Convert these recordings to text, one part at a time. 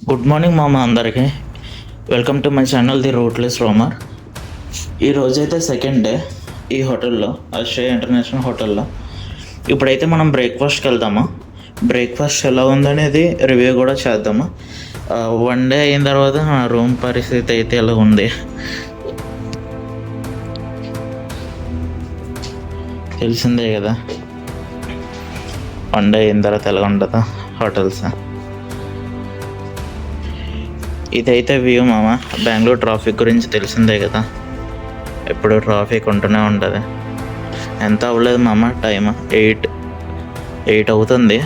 Good morning మామ అందరికీ. Welcome to my channel the rootless roamer. ఈరోజైతే సెకండ్ డే ఈ హోటల్లో, ఆస్ట్రేలియా ఇంటర్నేషనల్ హోటల్లో. ఇప్పుడైతే మనం బ్రేక్ఫాస్ట్కి వెళ్దాము. బ్రేక్ఫాస్ట్ ఎలా ఉందనేది రివ్యూ కూడా చేద్దాము. వన్ డే అయిన తర్వాత నా రూమ్ పరిస్థితి అయితే ఎలా ఉంది తెలిసిందే కదా. వన్ డే అయిన తర్వాత ఎలా ఉంటుందో హోటల్స్. ఇదైతే వ్యూ మామ. బెంగళూరు ట్రాఫిక్ గురించి తెలిసిందే కదా, ఎప్పుడు ట్రాఫిక్ ఉంటూనే ఉంటుంది. ఎంత అవ్వలేదు మామ, టైం 8 అవుతుంది.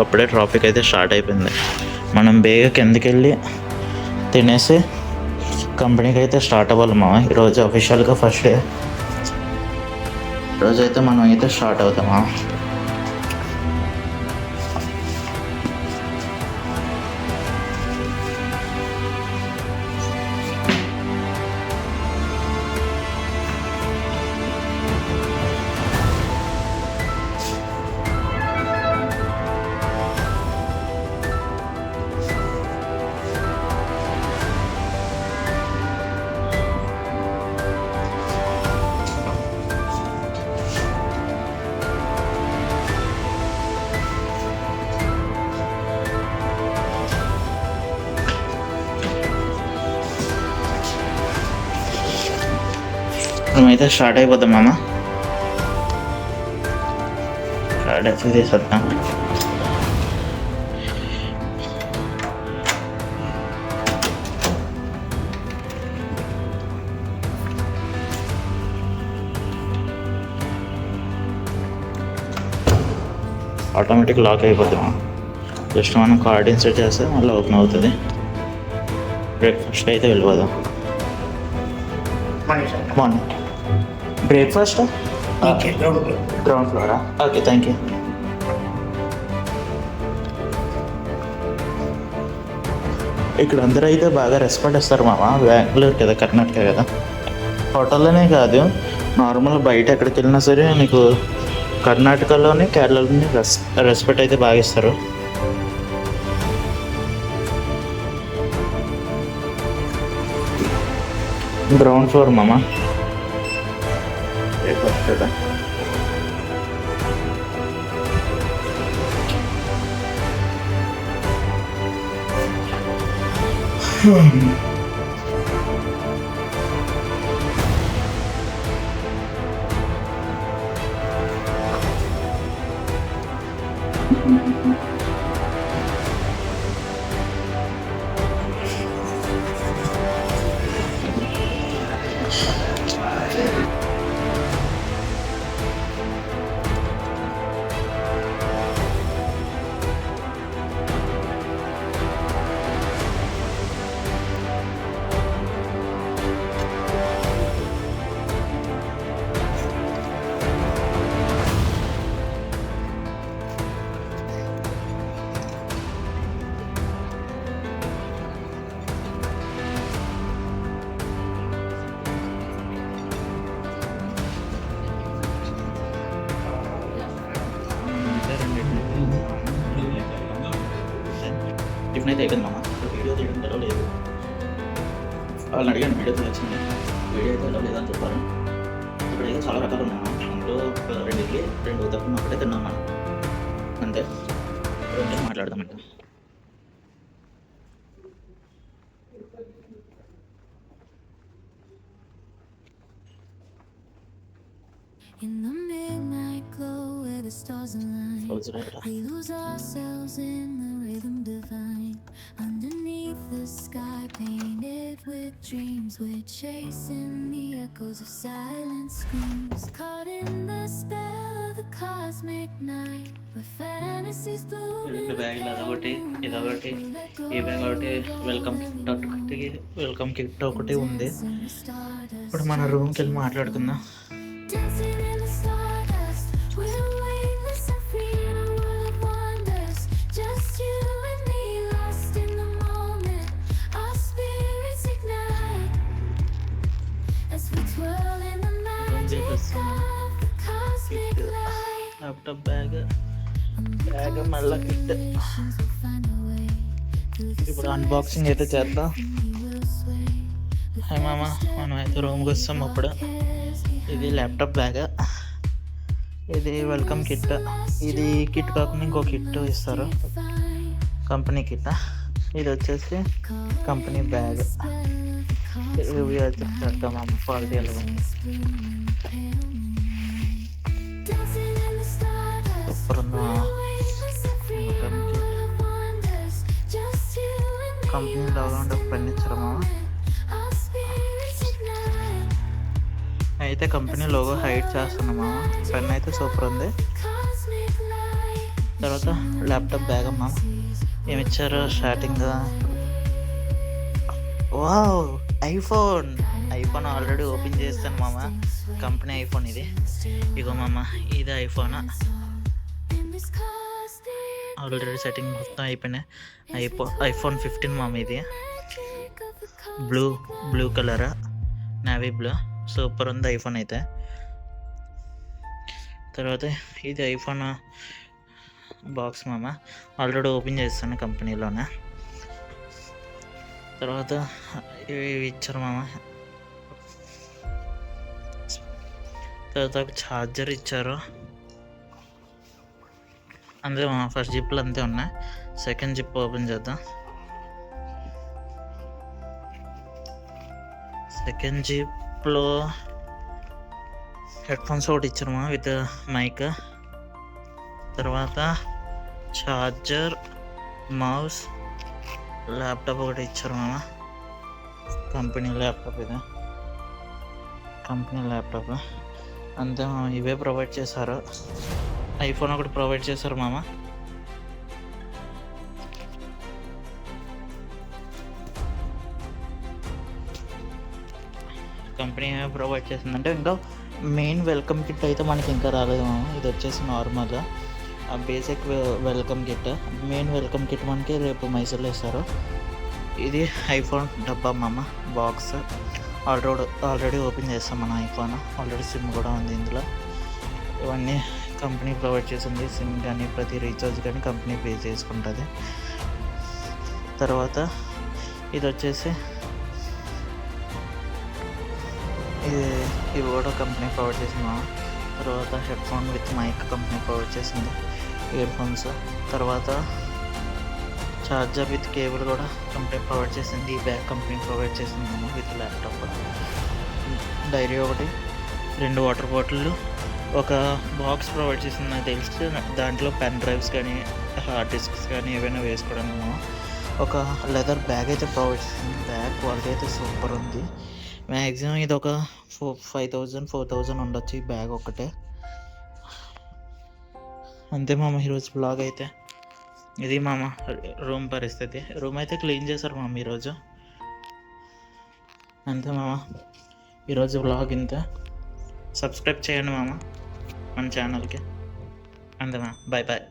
అప్పుడే ట్రాఫిక్ అయితే స్టార్ట్ అయిపోయింది. మనం బేగా కిందకి వెళ్ళి తినేసి కంపెనీకి అయితే స్టార్ట్ అవ్వాలి మామ. ఈరోజు అఫీషియల్గా ఫస్ట్ డే. ఈరోజైతే మనం అయితే స్టార్ట్ అవుతామా. మేమైతే స్టార్ట్ అయిపోతాం మామ. స్టార్ట్ అయితే తీసేద్దాం. ఆటోమేటిక్ లాక్ అయిపోతాం. జస్ట్ మనం కార్డ్ ఇన్సర్ట్ చేస్తే మళ్ళీ ఓపెన్ అవుతుంది. బ్రేక్ఫాస్ట్ అయితే వెళ్ళిపోదాం. Morning breakfast ground flora? Okay, thank you. ఇక్కడ అందరూ అయితే బాగా రెస్పెక్ట్ ఇస్తారు మామ. బెంగళూరు కదా, కర్ణాటక కదా. హోటల్లోనే కాదు, నార్మల్ బయట ఎక్కడికి వెళ్ళినా సరే నీకు కర్ణాటకలోని, కేరళలోని రెస్పెక్ట్ అయితే బాగా ఇస్తారు. గ్రౌండ్ ఫ్లోర్ మామ. కదా టిఫిన్ అయితే అయిపోయింది మామ. వీడియో తీయడం ఎలా లేదు, వాళ్ళని అడిగాను వీడియో తీయొచ్చింది. వీడియో అయితే ఎలా లేదని చెప్పారు. ఇప్పుడైతే చాలా రకాలు ఉన్నాయి మనం. అందులో 2 ఇడ్లీ 2 ఉత్తప్పం ఒకటే తిన్నాం మనం, అంతే. మాట్లాడదామంట. In the midnight glow where the stars align, we lose ourselves in the rhythm divine. Underneath the sky painted with dreams, we're chasing the echoes of silent screams. Caught in the spell of the cosmic night, where fantasies bloom in the ఇదొకటి, ఈ bag ఒకటి welcome kit ఒకటి ఉంది. ఇప్పుడు మన రూమ్కి వెళ్ళి మాట్లాడుకుందాం. dancing in the stardust. We're weightless and free in a world of wonders. Just you and me, lost in the moment. Our spirits ignite as we twirl in the magic of the cosmic light. Laptop bag మళ్ళీ kit. ఇప్పుడు unboxing అయితే చేద్దాం. Hi మామ, మనం అయితే రూమ్కి వస్తాం. అప్పుడు ఇది ల్యాప్టాప్ బ్యాగ్, ఇది వెల్కమ్ కిట్. ఇది కిట్ కాకుండా ఇంకో కిట్ ఇస్తారు, కంపెనీ కిట్. ఇది వచ్చేసి కంపెనీ బ్యాగ్. రివ్యూ అయితే చేద్దాం మామ, క్వాలిటీ ఎలా ఉంది. సూపర్ ఉందా కంపెనీ లాగా ఉండే పెన్ ఇచ్చారు మామ. అయితే కంపెనీ లోగో హైడ్ చేస్తున్నాం మామ. పెన్ అయితే సూపర్ ఉంది. తర్వాత ల్యాప్టాప్ బ్యాగ్ అమ్మా, ఏమి ఇచ్చారు starting. Wow, iPhone already open చేస్తాను మామ. కంపెనీ ఐఫోన్ ఇది. ఇగో మామ, ఇది ఐఫోన్. ఆల్రెడీ సెట్టింగ్ మొత్తం అయిపోయినాయి. ఐఫోన్ 15 మామ. ఇది blue colour, navy blue. Super ఉంది ఐఫోన్ అయితే. తర్వాత ఇది ఐఫోన్ బాక్స్ మామ, ఆల్రెడీ ఓపెన్ చేస్తాను కంపెనీలోనే. తర్వాత ఇవి ఇచ్చారు మామ. తర్వాత ఒక ఛార్జర్ ఇచ్చారు. అంతే మామ, ఫస్ట్ జిప్లు అంతే ఉన్నాయి. సెకండ్ జిప్ ఓపెన్ చేద్దాం. సెకండ్ జిప్లో హెడ్ఫోన్స్ ఒకటి ఇచ్చారు మామ విత్ మైక్. తర్వాత ఛార్జర్, మౌస్, ల్యాప్టాప్ ఒకటి ఇచ్చారు మామ. కంపెనీ ల్యాప్టాప్ ఇది, కంపెనీ ల్యాప్టాప్ అంతే మామ. ఇవే ప్రొవైడ్ చేశారు. ఐఫోన్ ఒకటి ప్రొవైడ్ చేశారు మామ. కంపెనీ ప్రొవైడ్ చేసిందంటే ఇంకా మెయిన్ వెల్కమ్ కిట్ అయితే మనకి ఇంకా రాలేదు మామ. ఇది వచ్చేసి normal basic welcome kit. Main welcome kit మనకి రేపు మైసూర్లో ఇస్తారు. ఇది ఐఫోన్ డబ్బా మామ, బాక్స్. ఆల్రెడీ ఓపెన్ చేస్తాం మన ఐఫోన్. ఆల్రెడీ సిమ్ కూడా ఉంది ఇందులో. ఇవన్నీ కంపెనీ ప్రొవైడ్ చేసింది. సిమ్ కానీ ప్రతి రీఛార్జ్ కానీ కంపెనీ పే చేసుకుంటుంది. తర్వాత ఇది వచ్చేసి ఇది కూడా కంపెనీ ప్రొవైడ్ చేసింది మామ. తర్వాత headphone with mic company provide చేసింది, ఇయర్ ఫోన్స్. తర్వాత ఛార్జర్ విత్ కేబుల్ కూడా కంపెనీ ప్రొవైడ్ చేసింది. ఈ బ్యాగ్ కంపెనీ ప్రొవైడ్ చేసింది మామ విత్ ల్యాప్టాప్. డైరీ ఒకటి, 2 వాటర్ బాటిళ్ళు, ఒక బాక్స్ ప్రొవైడ్ చేసింది నాకు తెలిసి. దాంట్లో పెన్ డ్రైవ్స్ కానీ హార్డ్ డిస్క్స్ కానీ ఏవైనా వేసుకోవడానికి మామ. ఒక లెదర్ బ్యాగ్ అయితే ప్రొవైడ్ చేసింది. బ్యాగ్ క్వాలిటీ అయితే సూపర్ ఉంది. మ్యాక్సిమం ఇది ఒక 5,000-4,000 ఉండొచ్చు ఈ బ్యాగ్ ఒక్కటే. అంతే మామ ఈరోజు బ్లాగ్ అయితే. ఇది మామ రూమ్ పరిస్థితి. రూమ్ అయితే క్లీన్ చేశారు మామ ఈరోజు. అంతే మామ ఈరోజు బ్లాగ్ ఇంతే. సబ్స్క్రైబ్ చేయండి మామ మన ఛానల్కి. అంతే మామ, బాయ్ బాయ్.